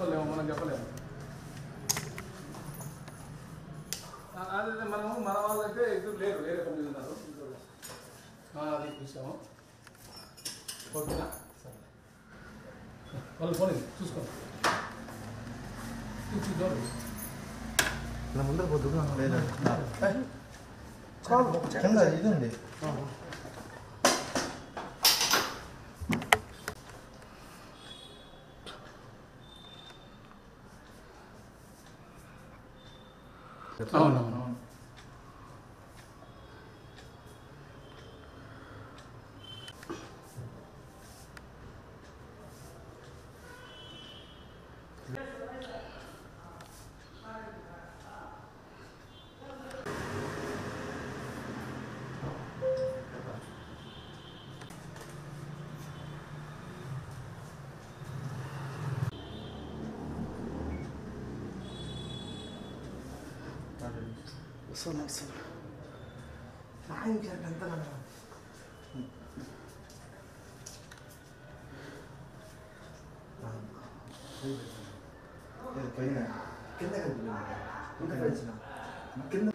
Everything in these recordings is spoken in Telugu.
చెప్పలేము, మనం చెప్పలేము. అదే మనము మన వాళ్ళైతే ఇద్దరు లేరు, వేరే పని ఉన్నారు. అది చూసాము. ఓకేనా? సరే, వాళ్ళు ఫోన్ చూసుకోండి. ముందర పొద్దుగా కింద ఇది ఉంది. అవునవును. వస్తున్నా సాయం చేయండి ఎంత పైన కింద కింద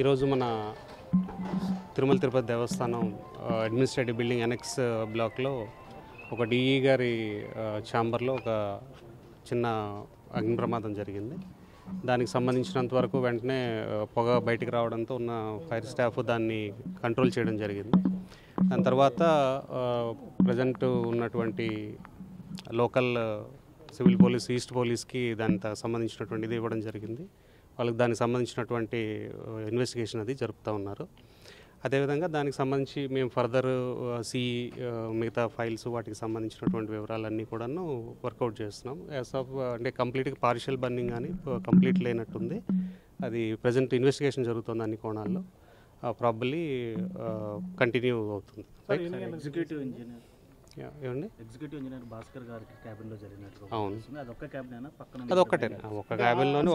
ఈరోజు మన తిరుమల తిరుపతి దేవస్థానం అడ్మినిస్ట్రేటివ్ బిల్డింగ్ ఎనెక్స్ బ్లాక్లో ఒక డిఈ గారి ఛాంబర్లో ఒక చిన్న అగ్ని ప్రమాదం జరిగింది. దానికి సంబంధించినంత వరకు వెంటనే పొగ బయటికి రావడంతో ఉన్న ఫైర్ స్టాఫ్ దాన్ని కంట్రోల్ చేయడం జరిగింది. దాని తర్వాత ప్రజెంట్ ఉన్నటువంటి లోకల్ సివిల్ పోలీస్, ఈస్ట్ పోలీస్కి దానికి సంబంధించినటువంటి ఇది ఇవ్వడం జరిగింది. వాళ్ళకి దానికి సంబంధించినటువంటి ఇన్వెస్టిగేషన్ అది జరుపుతూ ఉన్నారు. అదేవిధంగా దానికి సంబంధించి మేము ఫర్దర్ మిగతా ఫైల్స్ వాటికి సంబంధించినటువంటి వివరాలన్నీ కూడాను వర్కౌట్ చేస్తున్నాం. యాజ్ ఆఫ్ అంటే కంప్లీట్గా పార్షియల్ బర్నింగ్ కానీ కంప్లీట్ లేనట్టుంది. అది ప్రజెంట్ ఇన్వెస్టిగేషన్ జరుగుతుంది అన్ని కోణాల్లో. ప్రాబబ్లీ కంటిన్యూ అవుతుంది. ఎగ్జిక్యూటివ్ ఇంజనీర్ ఏమండి ఎగ్జిక్యూటివ్ ఇంజనీర్ భాస్కర్ గారికి క్యాబిన్లో జరిగినట్లు. అవును, అదొక్క క్యాబిన్ పక్కన అదొక్కటే ఒక్క క్యాబిన్లోనే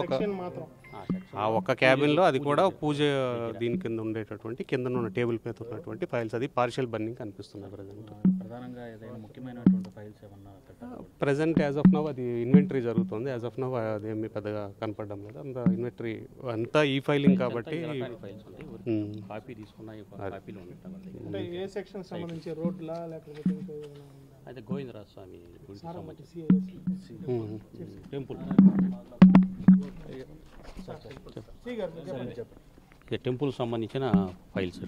ఒక్క క్యాబిన్లో అది కూడా పూజ దీని కింద ఉండేటటువంటి కింద ఉన్న టేబుల్ మీద ఉన్నటువంటి ఫైల్స్ అది పార్షియల్ బర్నింగ్ కనిపిస్తున్నాయి ప్రజెంట్. ప్రధానంగా ఏదైనా ముఖ్యమైనటువంటి ఫైల్స్ ఏమన్నా ప్రజెంట్ యాజ్ ఆఫ్ నవ్ అది ఇన్వెంటరీ జరుగుతుంది. యాజ్ ఆఫ్ నవ్ అదేమి పెద్దగా కనపడడం లేదు. అంత ఇన్వెంటరీ అంతా ఈ ఫైలింగ్ కాబట్టి కాపీ తీసుకున్నాయి. అంటే ఏ సెక్షన్ సంబంధించి రోడ్లా లేకపోతే అయితే గోవిందరాజ స్వామి టెంపుల్ టెంపుల్ సంబంధించిన ఫైల్స్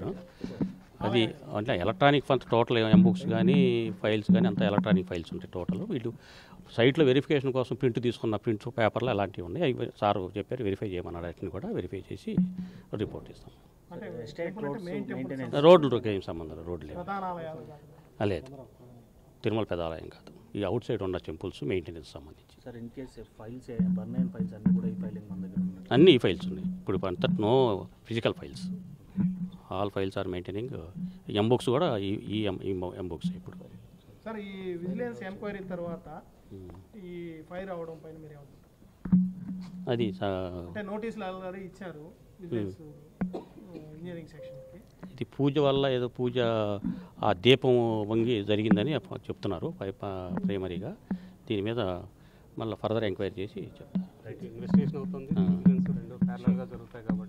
అది అంటే ఎలక్ట్రానిక్ ఫైల్స్ టోటల్ ఎంబుక్స్ కానీ ఫైల్స్ కానీ అంతా ఎలక్ట్రానిక్ ఫైల్స్ ఉంటాయి టోటల్. వీళ్ళు సైట్లో వెరిఫికేషన్ కోసం ప్రింట్ తీసుకున్న ప్రింట్స్ పేపర్లు అలాంటివి ఉన్నాయి. అవి సార్ చెప్పారు వెరిఫై చేయమన్నాడు. వాటిని కూడా వెరిఫై చేసి రిపోర్ట్ ఇస్తాం. రోడ్లకి ఏం సంబంధం రోడ్లు లేదు, తిరుమల పెదాలయం కాదు. ఈ అవుట్ సైడ్ ఉన్న టెంపుల్స్ మెయింటెనెన్స్ సంబంధించి. Sir in case files burn అయిన ఫైల్స్ అన్నీ కూడా ఈ ఫైలింగ్ మన దగ్గర ఉన్నాయి. అన్ని ఈ ఫైల్స్ ఉన్నాయి. ఇప్పుడు అంతా no physical files, all files are maintaining. M books కూడా ఈ ఎంబుక్స్ ఇప్పుడు. సార్ ఈ విజిలెన్స్ ఎంక్వైరీ తర్వాత ఈ ఫైర్ అవడం పైన మీరు ఏమంటారు? అది అంటే నోటీసులు ఆల్రెడీ ఇచ్చారు విజిలెన్స్ ఇంజనీరింగ్ సెక్షన్కి. ఇది పూజ వల్ల ఏదో పూజ ఆ దీపం వంగి జరిగిందని చెప్తున్నారు ప్రైమరీగా. దీని మీద మళ్ళీ ఫర్దర్ ఎంక్వైరీ చేసి చెప్తారు. ఇన్వెస్టిగేషన్ అవుతుంది, విజిలెన్స్ రెండు ప్యారలల్గా జరుగుతాయి కాబట్టి